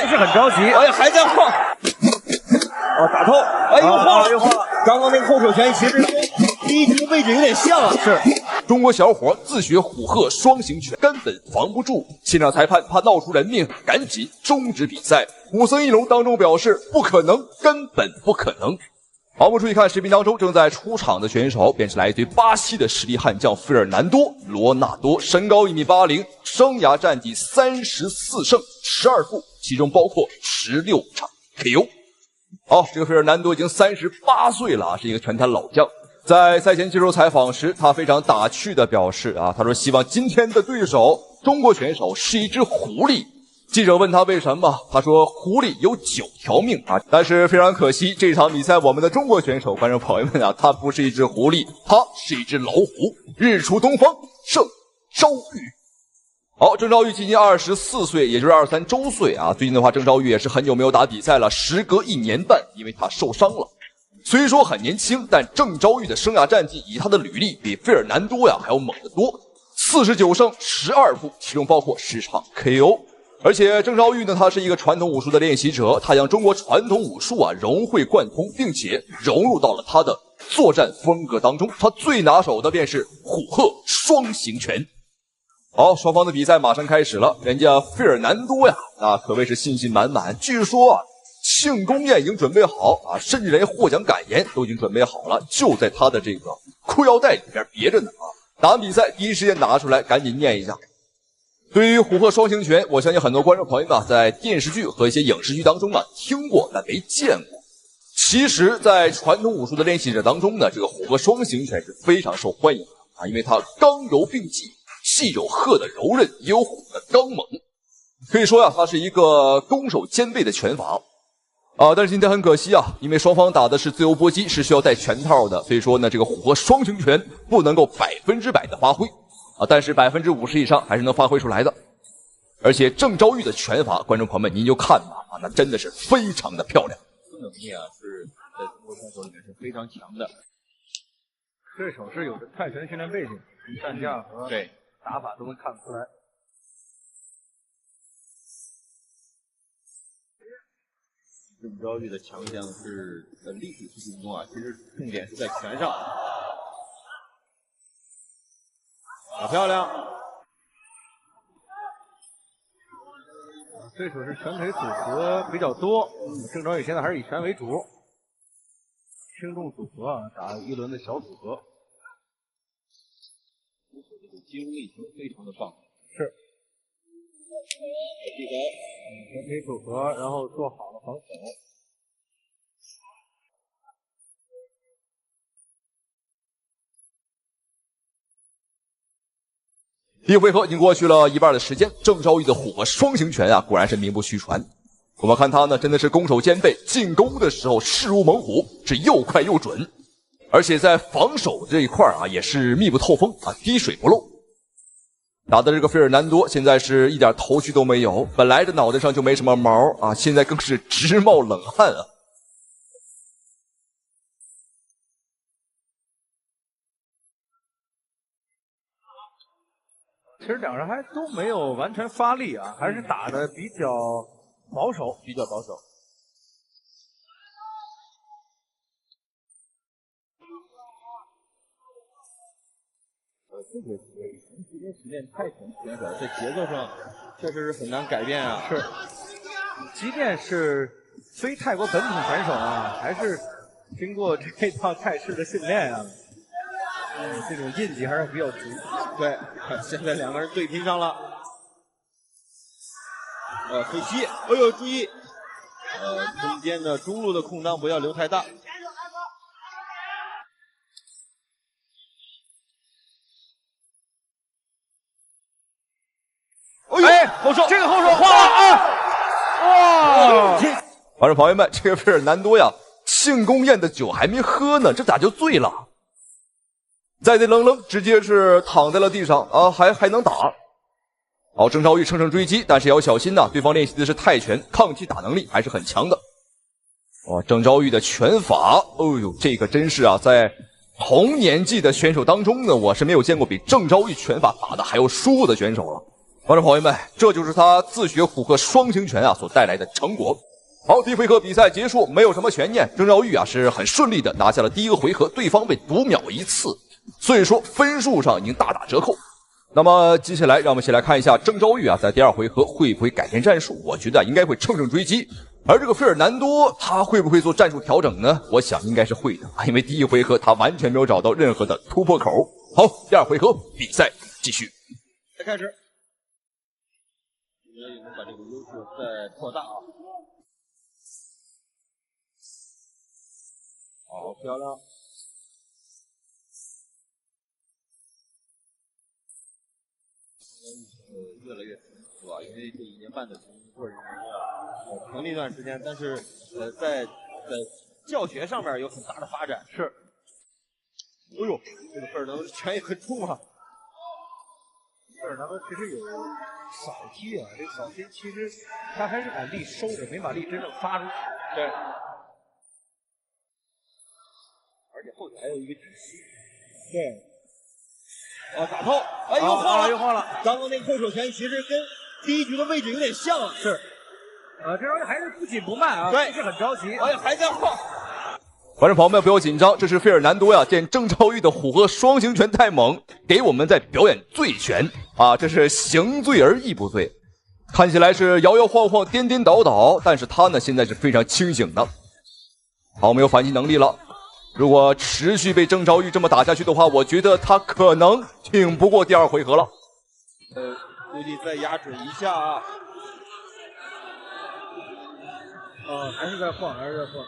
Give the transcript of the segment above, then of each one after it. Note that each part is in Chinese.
还是很着急。哎呀，还在晃。哦，打透，哎，又晃了，又晃了。刚刚那个后手拳其实跟第一局的位置有点像啊。是。中国小伙自学虎鹤双形拳，根本防不住。现场裁判怕闹出人命，赶紧终止比赛。武僧一龙当中表示不可能，根本不可能。好，我们注意看视频当中正在出场的选手，便是来自于巴西的实力悍将费尔南多·罗纳多，身高1.80米，生涯战绩34胜12负，其中包括16场 KO。好，这个费尔南多已经38岁了，是一个拳坛老将。在赛前接受采访时，他非常打趣地表示他说希望今天的对手中国选手是一只狐狸。记者问他为什么，他说狐狸有9条命但是非常可惜，这场比赛我们的中国选手观众朋友们他不是一只狐狸，他是一只老虎。日出东方胜昭玉。好，郑昭玉今年24岁，也就是23周岁最近的话，郑昭玉也是很久没有打比赛了，时隔1年半，因为他受伤了。虽说很年轻，但郑昭玉的生涯战绩以他的履历比费尔南多还要猛得多，49胜12负，其中包括10场 KO。而且郑昭玉呢，他是一个传统武术的练习者，他将中国传统武术融会贯通，并且融入到了他的作战风格当中。他最拿手的便是虎鹤双形拳。好，双方的比赛马上开始了。人家费尔南多可谓是信心满满，据说庆功宴已经准备好甚至连获奖感言都已经准备好了，就在他的这个裤腰带里边别着呢打完比赛第一时间拿出来赶紧念一下。对于虎鹤双形拳，我相信很多观众朋友们在电视剧和一些影视剧当中听过，但没见过。其实在传统武术的练习者当中呢，这个虎鹤双形拳是非常受欢迎的因为它刚柔并济，既有鹤的柔韧，也有虎的刚猛，可以说它是一个攻守兼备的拳法但是今天很可惜因为双方打的是自由搏击，是需要戴拳套的，所以说呢，这个虎鹤双形拳不能够100%的发挥但是50%以上还是能发挥出来的。而且郑昭玉的拳法，观众朋友们您就看吧那真的是非常的漂亮。能力是在中国选手里面是非常强的。对手是有着泰拳训练背景，从战架和打法都能看得出来。郑昭玉的强项是在立体出击中其实重点是在拳上。打漂亮！对手是拳腿组合比较多，郑昭玉现在还是以拳为主，轻重组合打一轮的小组合。这个肌肉力球非常的棒。是。拳腿组合，然后做好了防守。第一回合已经过去了一半的时间，郑昭玉的虎鹤双形拳果然是名不虚传。我们看他呢，真的是攻守兼备，进攻的时候势如猛虎，是又快又准，而且在防守这一块也是密不透风滴水不漏。打的这个费尔南多现在是一点头绪都没有，本来这脑袋上就没什么毛现在更是直冒冷汗其实两人还都没有完全发力还是打的比较保守，这个长时间训练泰拳选手，在节奏上确实是很难改变是，即便是非泰国本土选手还是经过这套泰式的训练这种印记还是比较足。对，现在两个人对拼上了。飞膝，哎呦，注意，中间的中路的空档不要留太大。后手，这个后手晃了哇！观众朋友们，这个费尔南多庆功宴的酒还没喝呢，这咋就醉了？在那愣直接是躺在了地上还能打。好，郑昭玉乘胜追击，但是也要小心对方练习的是泰拳，抗击打能力还是很强的。郑昭玉的拳法，这个真是在同年纪的选手当中呢，我是没有见过比郑昭玉拳法打的还要舒服的选手了。观众朋友们，这就是他自学虎鹤双形拳啊所带来的成果。好，第一回合比赛结束，没有什么悬念，郑昭玉啊是很顺利的拿下了第一个回合，对方被读秒1次，所以说分数上已经大打折扣。那么接下来让我们一起来看一下郑昭玉啊在第2回合会不会改变战术，我觉得应该会乘胜追击。而这个费尔南多他会不会做战术调整呢？我想应该是会的，因为第一回合他完全没有找到任何的突破口。好，第2回合比赛继续。开始。也能把这个优势再扩大啊！好漂亮！越来越成熟啊，因为这1年半的经过人员成立一段时间，但是在教学上面有很大的发展。是。哎呦，这个费尔南多拳也很重啊！费尔南多其实有扫踢啊，这个扫踢其实他还是把力收着，没把力真正发出去。对。而且后腿还有一个底膝。对。打透，哎，又晃了，又晃了。刚刚那个后手拳其实跟第一局的位置有点像啊。是。这招还是不紧不慢啊，对，不是很着急。哎，还在晃。观众朋友们不要紧张，这是费尔南多呀见郑昭玉的虎鹤双形拳太猛，给我们在表演醉拳啊，这是行醉而意不醉，看起来是摇摇晃晃、颠颠倒倒，但是他呢现在是非常清醒的。好，没有反击能力了。如果持续被郑昭玉这么打下去的话，我觉得他可能挺不过第2回合了。估计再压准一下啊。还是在晃，还是在晃。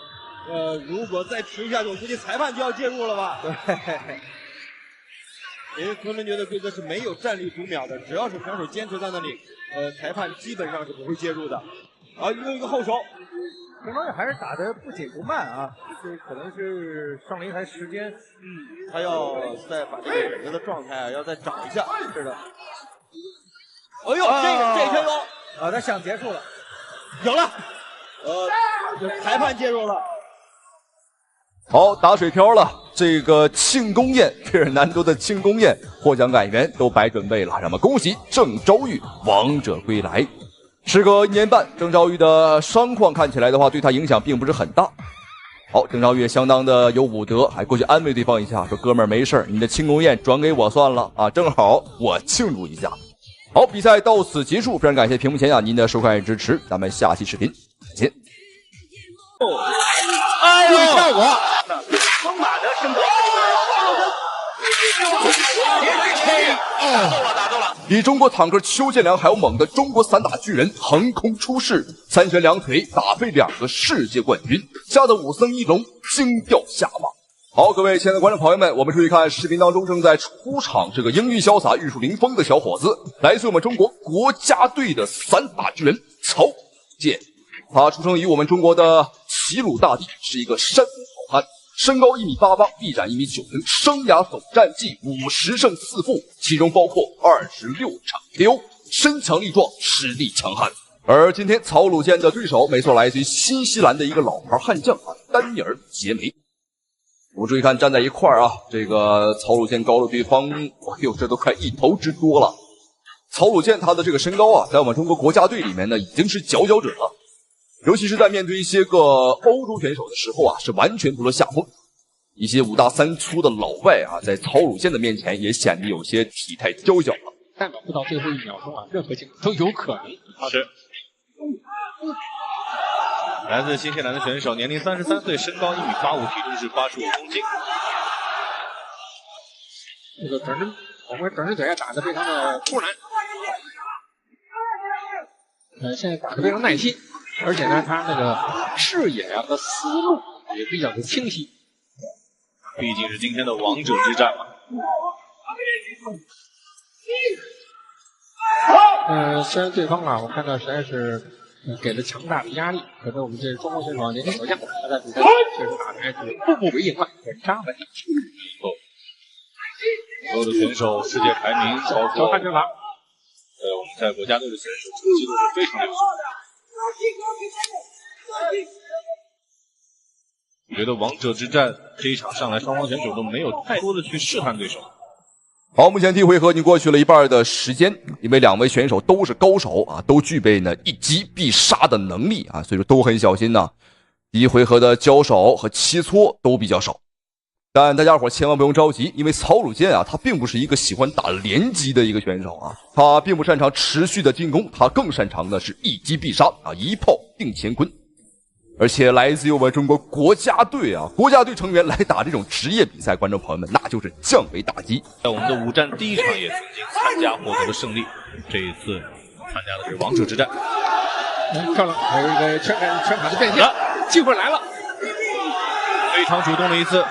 如果再停下去，我估计裁判就要介入了吧？对。因为昆仑决的规则是没有站立读秒的，只要是选手坚持在那里，裁判基本上是不会介入的。啊，又一个后手，郑昭玉还是打得不紧不慢啊，这可能是上擂台时间，他要再把这个整个的状态啊，要再找一下。是的。哎呦，这一拳有啊，他想结束了，有了，裁判介入了。好，打水漂了。这个庆功宴，费尔南多的庆功宴，获奖感言都白准备了。让我们恭喜郑昭玉王者归来。时隔1年半，郑昭玉的伤况看起来的话，对他影响并不是很大。好，郑昭玉也相当的有武德，还过去安慰对方一下，说哥们儿没事，你的庆功宴转给我算了啊，正好我庆祝一下。好，比赛到此结束，非常感谢屏幕前您的收看与支持，咱们下期视频再见。哎呦，效果！丰马德升格。打中了！比中国坦克邱建良还要猛的中国散打巨人横空出世，3拳2腿打飞2个世界冠军，吓得武僧一龙惊掉下马。好，各位亲爱的观众朋友们，我们注意看视频当中正在出场这个英俊潇洒、玉树临风的小伙子，来自我们中国国家队的散打巨人曹鲁健。他出生于我们中国的齐鲁大地，是一个山东好汉，身高1.88米，臂展1.90米，生涯总战绩50胜4负，其中包括26场 KO， 身强力壮，实力强悍。而今天曹鲁健的对手，没错，来自于新西兰的一个老牌悍将丹尼尔·杰梅。我们注意看，站在一块儿啊，这个曹鲁健高了对方，哎呦，这都快1头之多了。曹鲁健他的这个身高啊，在我们中国国家队里面呢，已经是佼佼者了。尤其是在面对一些个欧洲选手的时候啊，是完全不落下风。一些5大3粗的老外啊，在曹鲁健的面前也显得有些体态娇小了。3秒不到最后1秒钟啊，任何情况都有可能。是。来自新西兰的选手，年龄33岁，身高1.85米，体重是85公斤。这个我们转身腿打得非常的突然，现在打得非常耐心，而且呢，他那个视野啊和思路也比较的清晰。毕竟是今天的王者之战嘛。虽然对方啊，我看到实在是给了强大的压力，可是我们这中国选手年轻小将，他在比赛确实打的还是步步为营啊，稳扎稳打。所有的选手世界排名，包括汉拳法，我们在国家队的选手成绩都是非常优秀。我觉得王者之战这一场上来，双方选手都没有太多的去试探对手。好，目前第一回合已经过去了一半的时间，因为两位选手都是高手啊，都具备呢一击必杀的能力啊，所以说都很小心呐。第一回合的交手和切磋都比较少，但大家伙千万不用着急，因为曹鲁健啊，他并不是一个喜欢打连击的一个选手啊，他并不擅长持续的进攻，他更擅长的是一击必杀啊，一炮定乾坤。而且来自于我们中国国家队啊，国家队成员来打这种职业比赛，观众朋友们那就是降维打击。在我们的5战第一场也曾经参加获得了胜利，这一次参加的是王者之战。漂亮，还有一个拳法的变现，机会来了，非常主动的一次。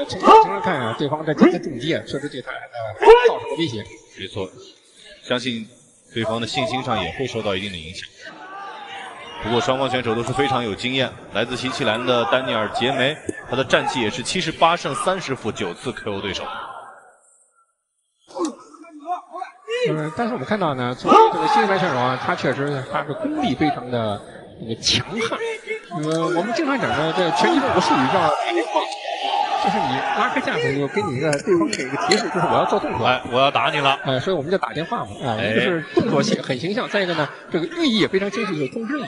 从上看啊，对方在今天重击啊，确实对他造成了威胁。没错，相信对方的信心上也会受到一定的影响。不过双方选手都是非常有经验，来自新西兰的丹尼尔·杰梅，他的战绩也是78胜30负9次 KO 对手。但是我们看到呢，作为这个新西兰选手啊，他确实他的功力非常的强悍。我们经常讲的这拳击中有个术语叫打电话，就是你拉开架子就给你一个对方给一个提示，就是我要做动作，我要打你了，所以我们就打电话嘛，一个是动作很形象，再一个呢，这个寓意也非常清晰，就是通知你，以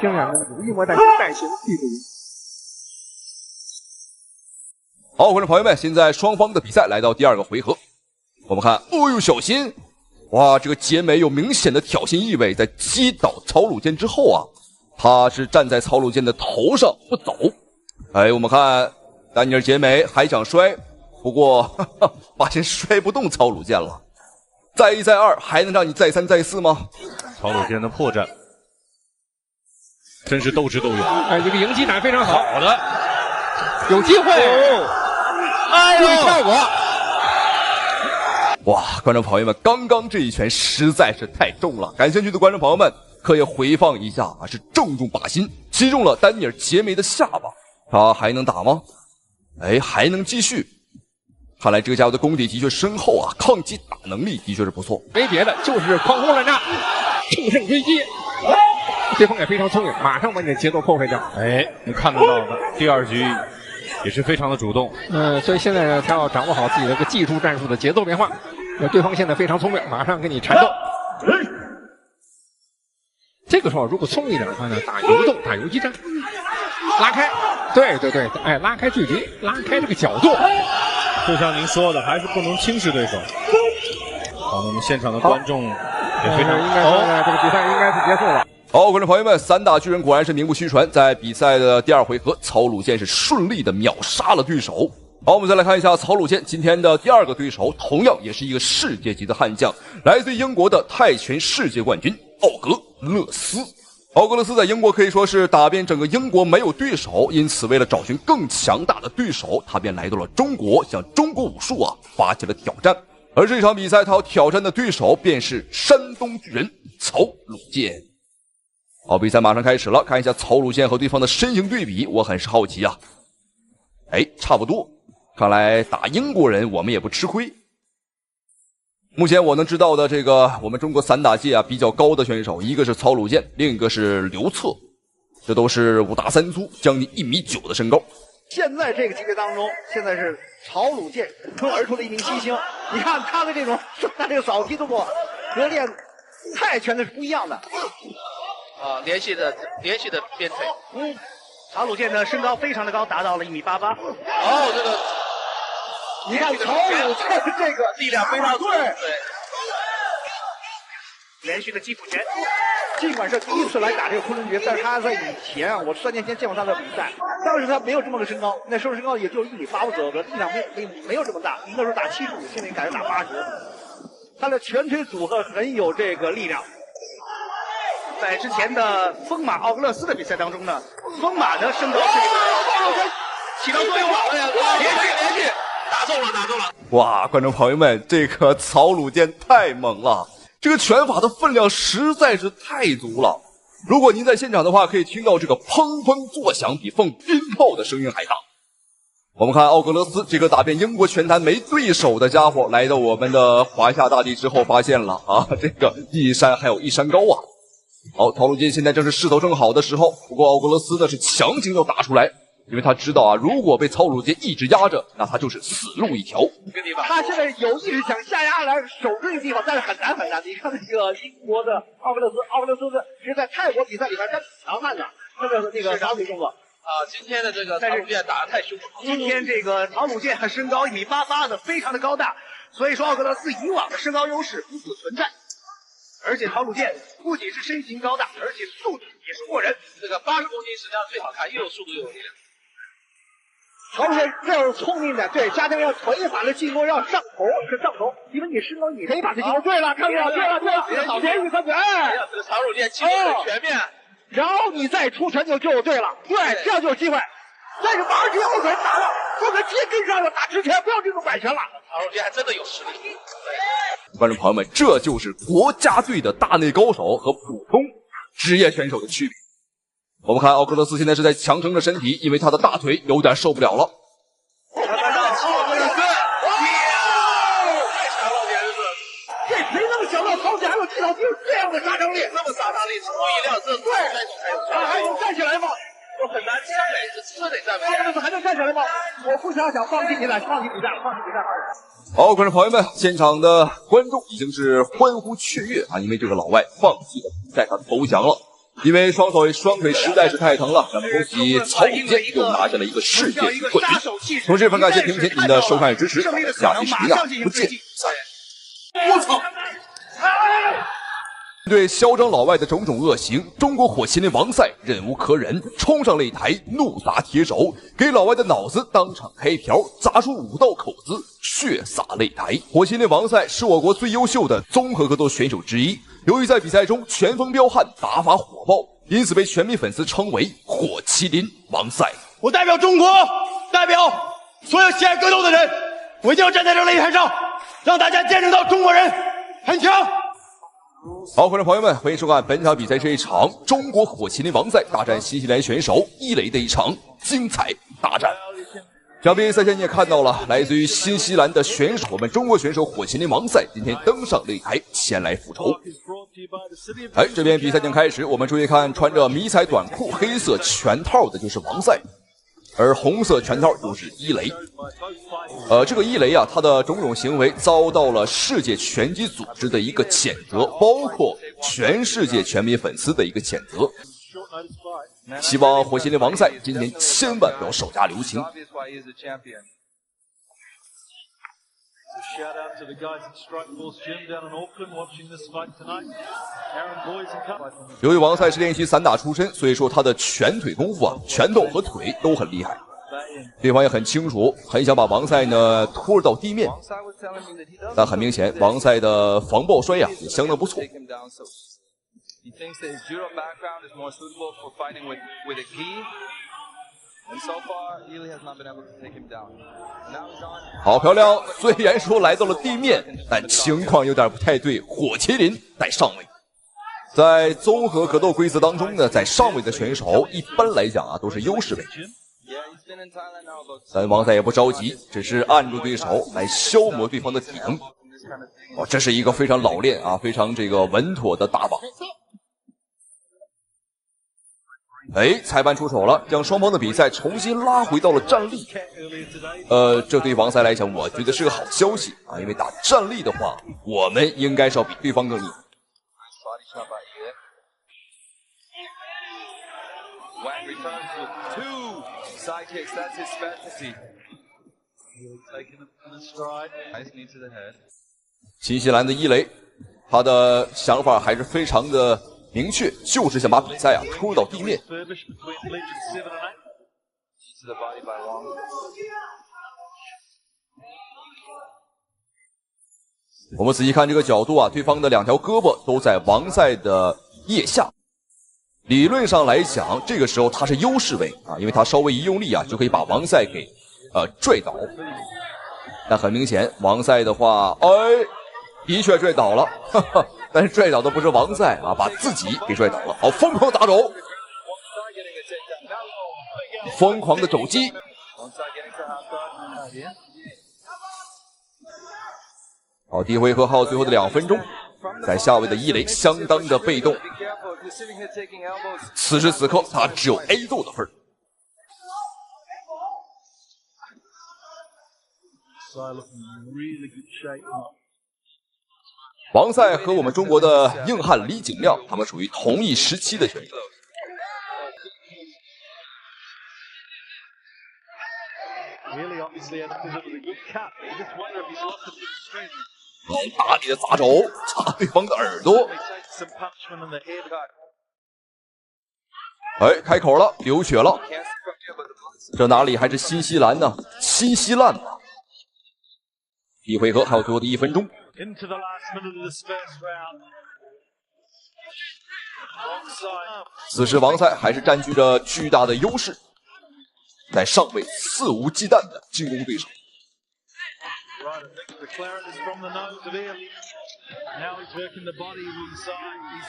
这样的有意莫待行必不赢。好，观众朋友们，现在双方的比赛来到第2个回合，我们看，哦呦，小心！哇，这个杰梅有明显的挑衅意味，在击倒曹鲁健之后啊，他是站在曹鲁健的头上不走。哎，我们看丹尼尔·杰梅还想摔，不过发现摔不动曹鲁健了。再一再二，还能让你再三再四吗？曹鲁健的破绽，真是斗智斗勇。一个迎击打非常好，好的，有机会，注意效果。哇，观众朋友们，刚刚这一拳实在是太重了，感兴趣的观众朋友们可以回放一下啊，是正中靶心，击中了丹尼尔·杰梅的下巴。他还能打吗？哎，还能继续。看来这个家伙的功底的确深厚啊，抗击打能力的确是不错。没别的，就是狂轰滥炸，乘胜追击。对方也非常聪明，马上把你的节奏破坏掉。哎，能看得到的，第2局也是非常的主动。所以现在呢，他要掌握好自己的这个技术战术的节奏变化。对方现在非常聪明，马上跟你缠斗。这个时候如果聪明一点的话呢，打游动，打游击战，拉开，对，拉开距离，拉开这个角度。就像您说的，还是不能轻视对手。好，那么现场的观众也非常应该说呢，这个比赛应该是结束了。好，观众朋友们，3大巨人果然是名不虚传，在比赛的第2回合，曹鲁健是顺利的秒杀了对手。好，我们再来看一下曹鲁健今天的第2个对手，同样也是一个世界级的悍将，来自于英国的泰拳世界冠军奥格勒斯。奥格勒斯在英国可以说是打遍整个英国没有对手，因此为了找寻更强大的对手，他便来到了中国，向中国武术发起了挑战。而这场比赛他要挑战的对手便是山东巨人曹鲁健。好，比赛马上开始了，看一下曹鲁健和对方的身形对比，我很是好奇啊。哎，差不多，看来打英国人我们也不吃亏。目前我能知道的这个我们中国散打界比较高的选手，一个是曹鲁健，另一个是刘策，这都是5大3粗，将近1.9米的身高。现在这个级别当中，现在是曹鲁健脱而出的一名新星。你看他的这种这个扫踢动作和练泰拳的是不一样的。连续的鞭腿。曹鲁健的身高非常的高，达到了1.88米。这个，你看曹鲁健的这个力量非常足，对，连续的击腹拳。尽管是第一次来打这个昆仑决，但是他在以前我3年前见过他的比赛，当时他没有这么个身高，那时候身高也就1.85米左右，力量没有这么大。那时候打75，现在改成打80。他的拳腿组合很有这个力量。在之前的疯马奥格勒斯的比赛当中呢，疯马的身高是起到作用了，连续打中了。哇，观众朋友们，这个曹鲁健太猛了，这个拳法的分量实在是太足了。如果您在现场的话，可以听到这个砰砰作响，比放鞭炮的声音还大。我们看奥格勒斯这个打遍英国拳坛没对手的家伙，来到我们的华夏大地之后，发现了这个一山还有一山高啊。好，曹鲁健现在正是势头正好的时候，不过奥格勒斯呢是强行要打出来，因为他知道啊，如果被曹汝坚一直压着，那他就是死路一条。他现在有意识想下压来守这个地方，但是很难很难。你看那个英国的奥格勒斯是在泰国比赛里边真强悍的，那个打腿动作。今天的这个曹汝坚打得太凶了。今天这个曹汝坚他身高1.88米的，非常的高大，所以说奥格勒斯以往的身高优势不复存在。而且曹汝坚不仅是身形高大，而且速度也是过人。这个80公斤实际上最好看，又有速度又有力量。曹汝坚这样聪明的，对，加强要腿法的进攻要上头，因为你身高，你可以把这进攻。对了，看到了，对了，别一分子，哎，这个曹汝坚进攻很全面。然后你再出拳就对了，对，这样就有机会。但是马上直接后腿打了，后腿直接跟上了，打直拳，不要这种摆拳了。曹汝坚还真的有实力。观众朋友们，这就是国家队的大内高手和普通职业选手的区别。我们看奥格勒斯现在是在强撑着身体，因为他的大腿有点受不了了。奥格勒斯，太强了，简直是！这谁能想到曹汝坚还有技巧技术这样的杀伤力，这么杀伤力，出乎意料，这对选手才有。他还能站起来吗？我很难站起来，这得站不奥格勒斯还能站起来吗？我不想放弃比赛，放弃比赛。好，观众朋友们，现场的观众已经是欢呼雀跃啊，因为这个老外放弃了比赛，他投降了。因为双腿实在是太疼了，咱们恭喜曹汝坚又拿下了一个世界级冠军。同时，十分感谢屏幕前您的收看与支持，下期视频啊不见不散。我操！面对嚣张老外的种种恶行，中国火麒麟王赛忍无可忍，冲上擂台怒砸铁手，给老外的脑子当场开瓢，砸出5道口子，血洒擂台。火麒麟王赛是我国最优秀的综合格斗选手之一，由于在比赛中拳风彪悍，打法火爆，因此被全民粉丝称为火麒麟王赛。我代表中国，代表所有喜爱格斗的人，我一定要站在这擂台上，让大家见证到中国人很强。好，观众朋友们，欢迎收看本场比赛这一场中国火麒麟王赛大战新西兰选手伊雷的一场精彩大战。这场比赛你也看到了，来自于新西兰的选手，我们中国选手火麒麟王赛今天登上擂台前来复仇。这边比赛已经开始，我们注意看，穿着迷彩短裤、黑色拳套的就是王赛，而红色拳套就是伊雷。这个伊雷啊，他的种种行为遭到了世界拳击组织的一个谴责，包括全世界全民粉丝的一个谴责。希望火麒麟王赛今天千万不要手下留情。由于王赛是练习散打出身，所以说他的拳腿功夫啊，拳头和腿都很厉害。对方也很清楚，很想把王赛呢拖到地面，但很明显，王赛的防抱摔呀也相当不错。好漂亮！虽然说来到了地面，但情况有点不太对。火麒麟在上位，在综合格斗规则当中呢，在上位的选手一般来讲啊都是优势位。但王赛也不着急，只是按住对手来消磨对方的体能。这是一个非常老练啊，非常这个稳妥的打法。裁判出手了，将双方的比赛重新拉回到了站立。这对王赛来讲，我觉得是个好消息啊，因为打站立的话，我们应该是要比对方更厉害。新西兰的伊雷，他的想法还是非常的明确，就是想把比赛啊拖到地面。我们仔细看这个角度啊，对方的2条胳膊都在王赛的腋下。理论上来讲，这个时候他是优势位啊，因为他稍微一用力啊，就可以把王赛给拽倒。但很明显，王赛的话，的确拽倒了，但是拽倒的不是王赛啊，把自己给拽倒了。好，疯狂打肘，疯狂的肘击。好，第一回合还有最后的2分钟，在下位的伊雷相当的被动。此时此刻，他只有 A 斗的份儿。王赛和我们中国的硬汉李景亮，他们属于同一时期的选手。大力的砸肘，砸对方的耳朵。哎，开口了，流血了。这哪里还是新西兰呢？新西兰呢？第一回合还有最后的1分钟。此时王赛还是占据着巨大的优势，在上位肆无忌惮的进攻对手。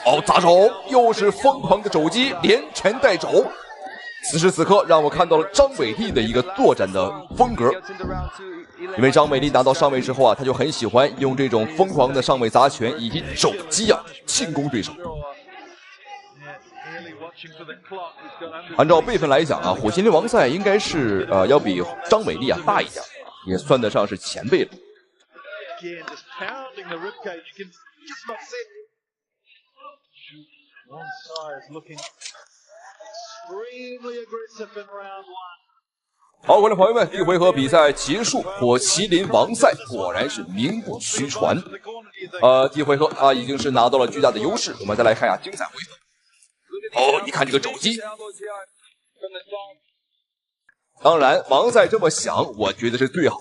哦，砸肘，又是疯狂的肘击，连拳带肘。此时此刻，让我看到了张伟丽的一个作战的风格。因为张伟丽拿到上位之后啊，他就很喜欢用这种疯狂的上位砸拳以及肘击啊进攻对手。按照辈分来讲啊，火麒麟王赛应该是要比张伟丽啊大一点，也算得上是前辈了。好，观众朋友们，第一回合比赛结束，火麒麟王赛果然是名不虚传。第一回合他已经是拿到了巨大的优势，我们再来看一下精彩回合。哦，你看这个肘击。当然，王赛这么想，我觉得是最好。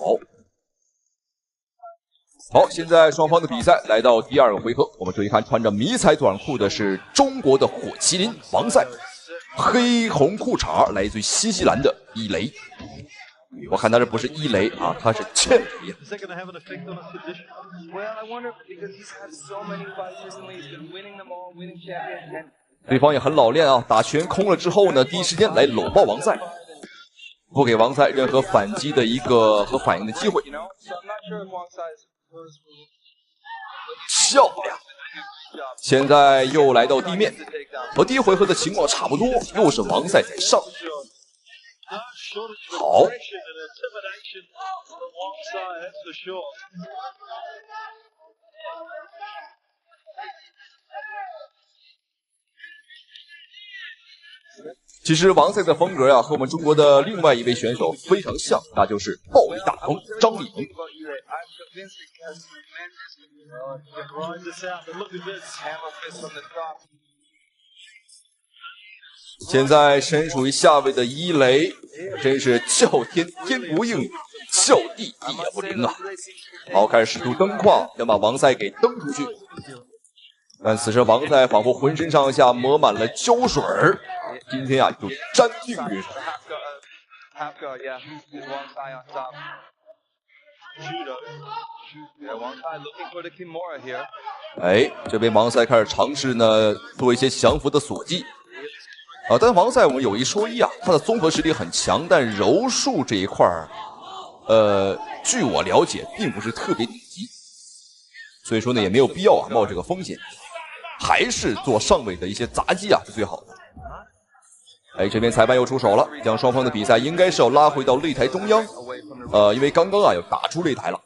好，现在双方的比赛来到第2个回合，我们注意看，穿着迷彩短裤的是中国的火麒麟王赛，黑红裤衩来自于新西兰的伊雷。我看他这不是伊雷啊，他是欠雷。对方也很老练啊，打拳空了之后呢，第一时间来搂抱王赛，不给王赛任何反击的一个和反应的机会。漂亮！现在又来到地面，和第一回合的情况差不多，又是王赛在上。好，其实王赛的风格呀，和我们中国的另外一位选手非常像，那就是暴力大风张立鹏。现在身属于下位的伊雷，真是叫天天不应，叫地地也不灵啊！好，开始使出蹬胯，想把王赛给蹬出去。但此时王赛仿佛浑身上下抹满了胶水儿，今天啊就沾命运上。哎，这边王赛开始尝试呢做一些降服的锁技啊，但王赛我们有一说一啊，他的综合实力很强，但柔术这一块据我了解并不是特别顶级，所以说呢也没有必要啊冒这个风险，还是做上位的一些杂技啊是最好的。哎，这边裁判又出手了，将双方的比赛应该是要拉回到擂台中央，因为刚刚啊又打出擂台了。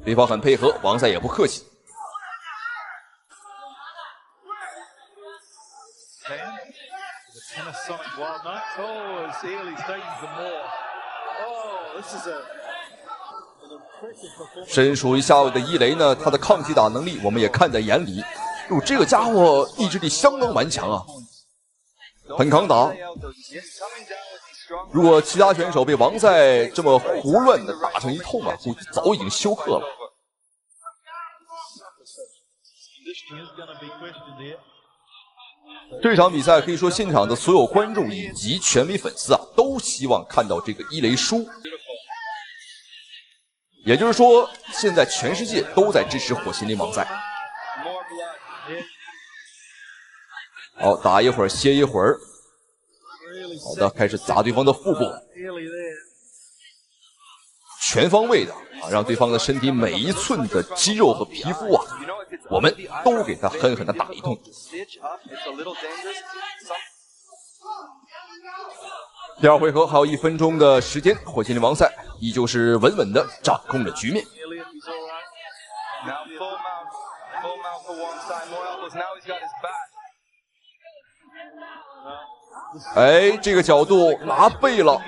对方很配合，王赛也不客气。身属于下位的伊雷呢，他的抗击打能力我们也看在眼里。哟，这个家伙意志力相当顽强啊，很抗打。如果其他选手被王赛这么胡乱的打成一通啊，估计早已经休克了。这场比赛可以说现场的所有观众以及全美粉丝啊，都希望看到这个伊雷输。也就是说，现在全世界都在支持火麒麟王赛。好，打一会儿歇一会儿。好的，开始砸对方的腹部，全方位的啊，让对方的身体每一寸的肌肉和皮肤啊，我们都给他狠狠的打一通。第二回合还有1分钟的时间，火麒麟王赛依旧是稳稳的掌控着局面。哎，这个角度拿背了，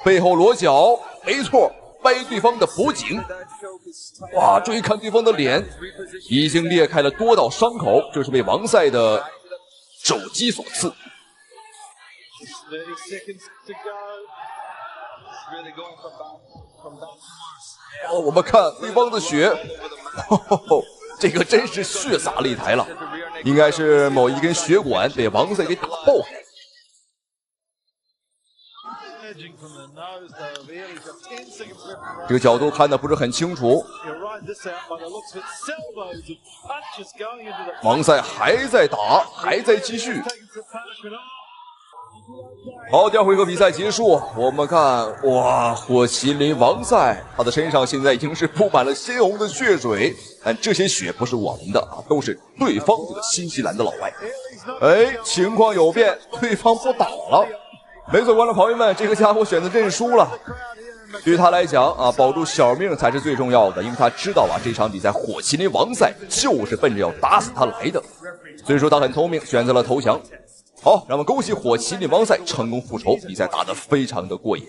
背后裸脚，没错，掰对方的脖颈。哇，注意看对方的脸，已经裂开了多道伤口，这是被王赛的肘击所刺。哦，我们看对方的血，这个真是血洒擂台了，应该是某一根血管被王赛给打爆。这个角度看的不是很清楚，王赛还在打，还在继续。好，第二回合比赛结束，我们看，哇，火麒麟王赛，他的身上现在已经是布满了鲜红的血水，但这些血不是我们的啊，都是对方这个新西兰的老外。哎，情况有变，对方不打了。没错，观众朋友们，这个家伙选择认输了。对于他来讲啊，保住小命才是最重要的，因为他知道啊，这场比赛火麒麟王赛就是奔着要打死他来的，所以说他很聪明，选择了投降。好，让我们恭喜火麒麟王赛成功复仇，比赛打得非常的过瘾。